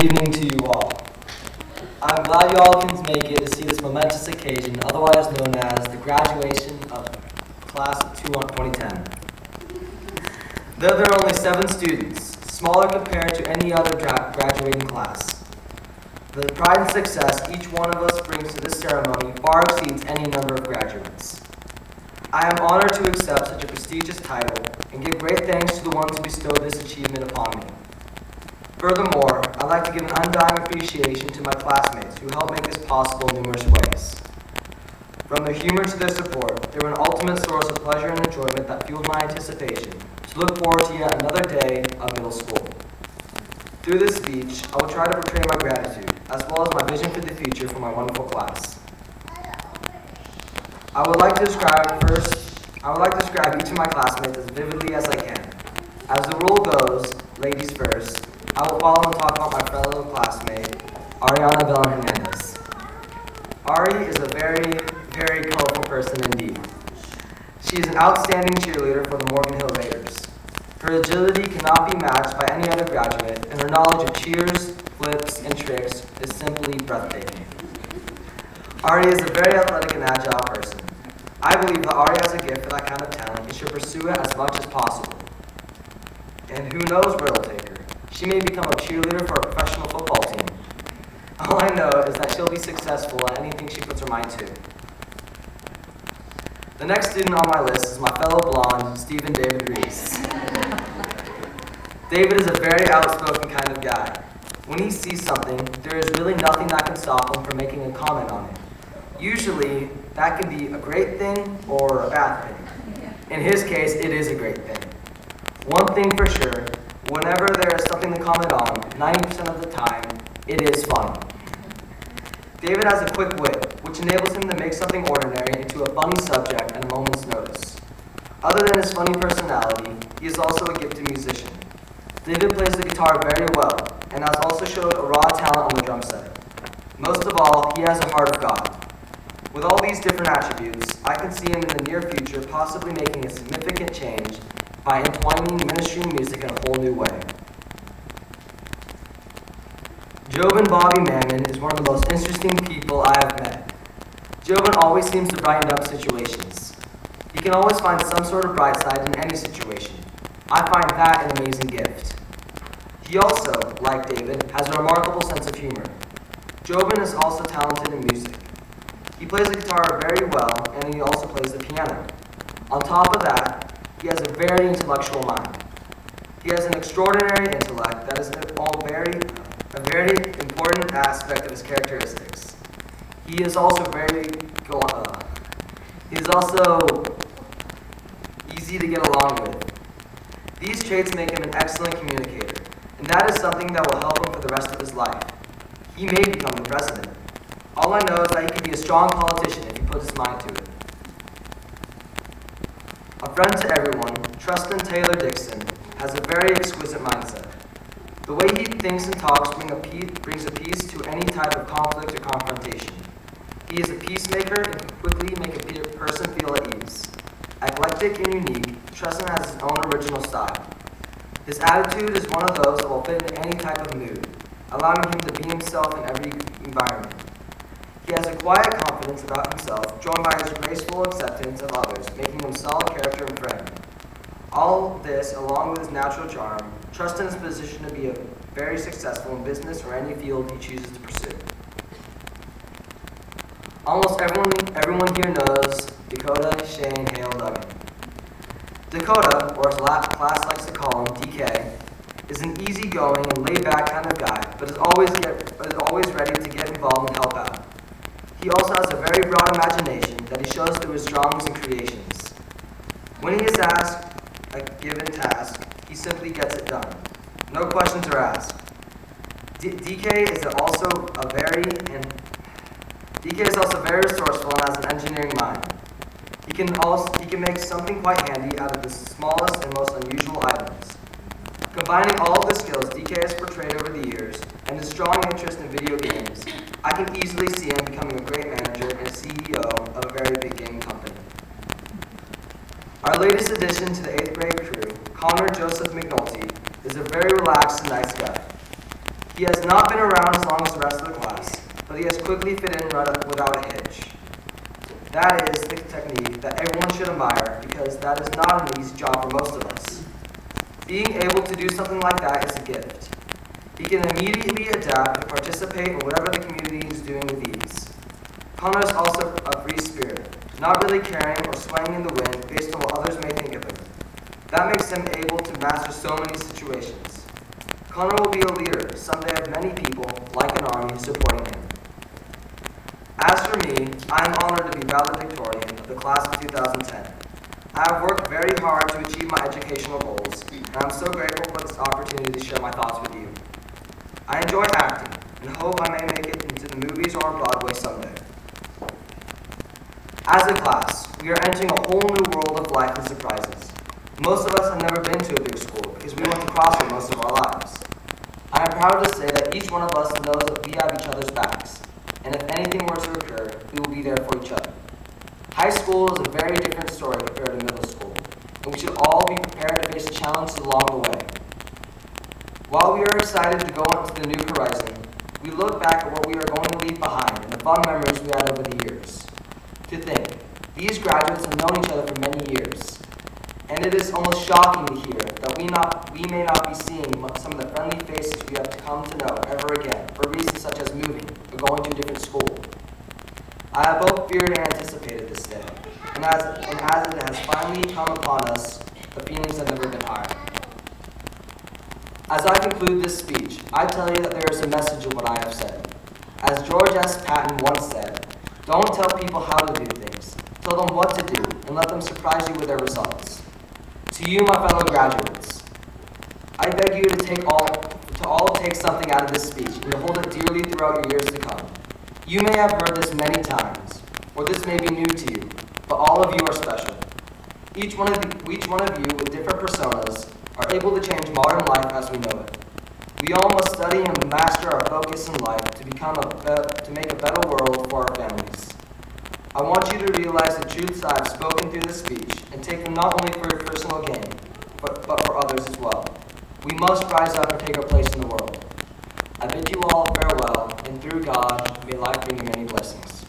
Good evening to you all. I'm glad you all can make it to see this momentous occasion, otherwise known as the graduation of Class of 2010. Though there are only 7 students, smaller compared to any other graduating class, the pride and success each one of us brings to this ceremony far exceeds any number of graduates. I am honored to accept such a prestigious title and give great thanks to the ones who bestowed this achievement upon me. Furthermore, I'd like to give an undying appreciation to my classmates who helped make this possible in numerous ways. From their humor to their support, they were an ultimate source of pleasure and enjoyment that fueled my anticipation to look forward to yet another day of middle school. Through this speech, I will try to portray my gratitude, as well as my vision for the future for my wonderful class. I would like to describe each of my classmates as vividly as I can. As the rule goes, ladies first, I will follow and talk about my fellow classmate, Ariana Bella Hernandez. Ari is a very, very colorful person indeed. She is an outstanding cheerleader for the Morgan Hill Raiders. Her agility cannot be matched by any other graduate, and her knowledge of cheers, flips, and tricks is simply breathtaking. Ari is a very athletic and agile person. I believe that Ari has a gift for that kind of talent and should pursue it as much as possible. And who knows where it'll take her. She may become a cheerleader for a professional football team. All I know is that she'll be successful at anything she puts her mind to. The next student on my list is my fellow blonde, Stephen David Reese. David is a very outspoken kind of guy. When he sees something, there is really nothing that can stop him from making a comment on it. Usually, that can be a great thing or a bad thing. In his case, it is a great thing. One thing for sure, whenever there is something to comment on, 90% of the time, it is funny. David has a quick wit, which enables him to make something ordinary into a funny subject at a moment's notice. Other than his funny personality, he is also a gifted musician. David plays the guitar very well, and has also showed a raw talent on the drum set. Most of all, he has a heart of God. With all these different attributes, I can see him in the near future possibly making a significant change by entwining ministry and music in a whole new way. Jovan Bobby Mammon is one of the most interesting people I have met. Jovan always seems to brighten up situations. He can always find some sort of bright side in any situation. I find that an amazing gift. He also, like David, has a remarkable sense of humor. Jovan is also talented in music. He plays the guitar very well, and he also plays the piano. On top of that, he has a very intellectual mind. He has an extraordinary intellect that is a very important aspect of his characteristics. He is also easy to get along with. These traits make him an excellent communicator, and that is something that will help him for the rest of his life. He may become the president. All I know is that he can be a strong politician if he puts his mind to it. A friend to everyone, Trustin Taylor Dixon has a very exquisite mindset. The way he thinks and talks brings a peace to any type of conflict or confrontation. He is a peacemaker and can quickly make a person feel at ease. Eclectic and unique, Trustin has his own original style. His attitude is one of those that will fit into any type of mood, allowing him to be himself in every environment. He has a quiet confidence about himself, joined by his graceful acceptance of others, making him a solid character and friend. All this, along with his natural charm, Trustin is positioned to be very successful in business or any field he chooses to pursue. Almost everyone here knows Dakota Shane Hale Duggan. Dakota, or as class likes to call him, DK, is an easygoing and laid-back kind of guy, but is always ready to get involved and help out. He also has a very broad imagination that he shows through his drawings and creations. When he is asked a given task, he simply gets it done. No questions are asked. DK is also very resourceful and has an engineering mind. He can make something quite handy out of the smallest and most unusual items. Combining all of the skills DK has portrayed over the years and his strong interest in video games, I can easily see him becoming a great manager and CEO of a very big game company. Our latest addition to the 8th grade crew, Connor Joseph McNulty, is a very relaxed and nice guy. He has not been around as long as the rest of the class, but he has quickly fit in without a hitch. That is the technique that everyone should admire because that is not an easy job for most of us. Being able to do something like that is a gift. He can immediately adapt and participate in whatever the community is doing with ease. Connor is also a free spirit, not really caring or swaying in the wind based on what others may think of him. That makes him able to master so many situations. Connor will be a leader someday of many people, like an army, supporting him. As for me, I am honored to be valedictorian of the class of 2010. I have worked very hard to achieve my educational goals, and I'm so grateful for this opportunity to share my thoughts with you. I enjoy acting, and hope I may make it into the movies or on Broadway someday. As a class, we are entering a whole new world of life and surprises. Most of us have never been to a big school because we went to CrossFit most of our lives. I am proud to say that each one of us knows that we have each other's backs, and if anything were to occur, we will be there for each other. High school is a very different story compared to middle school, and we should all be prepared to face challenges along the way. While we are excited to go on to the new horizon, we look back at what we are going to leave behind and the fun memories we had over the years. To think, these graduates have known each other for many years, and it is almost shocking to hear that we may not be seeing some of the friendly faces we have come to know ever again for reasons such as moving or going to a different school. I have both feared and anticipated this day, and as it has finally come upon us, the feelings have never been higher. As I conclude this speech, I tell you that there is a message in what I have said. As George S. Patton once said, don't tell people how to do things, tell them what to do, and let them surprise you with their results. To you, my fellow graduates, I beg you to all take something out of this speech and to hold it dearly throughout your years to come. You may have heard this many times, or this may be new to you, but all of you are special. Each one of you with different personas are able to change modern life as we know it. We all must study and master our focus in life to make a better world for our families. I want you to realize the truths I have spoken through this speech and take them not only for your personal gain, but for others as well. We must rise up and take our place in the world. I bid you all farewell, and through God, may life bring you many blessings.